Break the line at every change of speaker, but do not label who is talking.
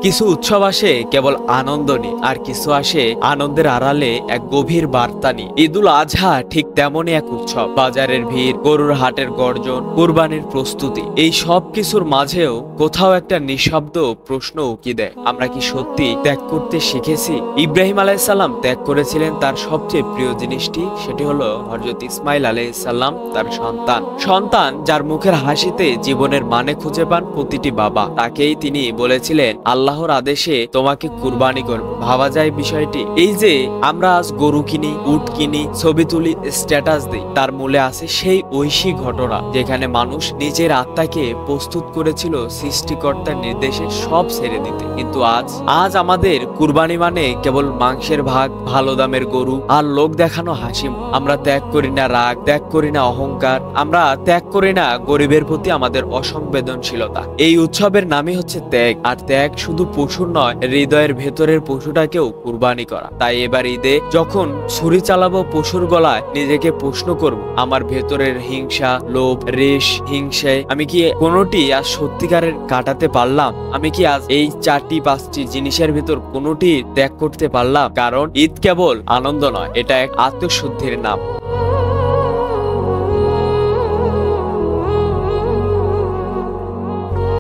কিছু উৎসব আসে কেবল আনন্দ নিয়ে, আর কিছু আসে আনন্দের আড়ালে এক গভীর বার্তা নিয়ে। ঈদুল আজহা ঠিক তেমনই এক উৎসব। বাজারের ভিড়, গরুর হাটের গর্জন, কুরবানির প্রস্তুতি, এই সব কিছুর মাঝেও কোথাও একটা নিঃশব্দ প্রশ্ন উকি দেয়, আমরা কি সত্যি ত্যাগ করতে শিখেছি? ইব্রাহিম আলাইহিসসালাম ত্যাগ করেছিলেন তার সবচেয়ে প্রিয় জিনিসটি, সেটি হলো হযরত ইসমাইল আলাইহিসসালাম, তার সন্তান যার মুখের হাসিতে জীবনের মানে খুঁজে পান প্রতিটি বাবা। তাকেই তিনি বলেছিলেন, আল্লাহর আদেশে তোমাকে কুরবানি করব। ভাবা যায় বিষয়টি। এই যে আমরা আজ গরু কিনি, উট কিনি, ছবি তুলি, স্ট্যাটাস দিই, তার মূলে আছে সেই ঐশী ঘটনা যেখানে মানুষ নিজের আত্মাকে প্রস্তুত করেছিল সৃষ্টিকর্তার নির্দেশে সব ছেড়ে দিতে। কিন্তু আজ আমাদের কুরবানি মানে কেবল মাংসের ভাগ, ভালো দামের গরু আর লোক দেখানো হাসি। আমরা ত্যাগ করি না রাগ, ত্যাগ করি না অহংকার, আমরা ত্যাগ করি না গরিবের প্রতি আমাদের অসংবেদনশীলতা। এই উৎসবের নামই হচ্ছে ত্যাগ। আর ত্যাগ শুধু পশুর নয়, হৃদয়ের ভেতরের পশুটাকেও কুরবানি করা। তাই এবার ঈদে যখন ছুরি চালাবো পশুর গলায়, নিজেকে প্রশ্ন করব, আমার ভেতরের হিংসা, লোভ, রেশ, হিংসায় আমি কি কোনোটি আজ সত্যিকারের কাটাতে পারলাম? আমি কি আজ এই 4-5টি জিনিসের ভেতর কোনোটি ত্যাগ করতে পারলাম? কারণ ঈদ কেবল আনন্দ নয়, এটা এক আত্মশুদ্ধির নাম।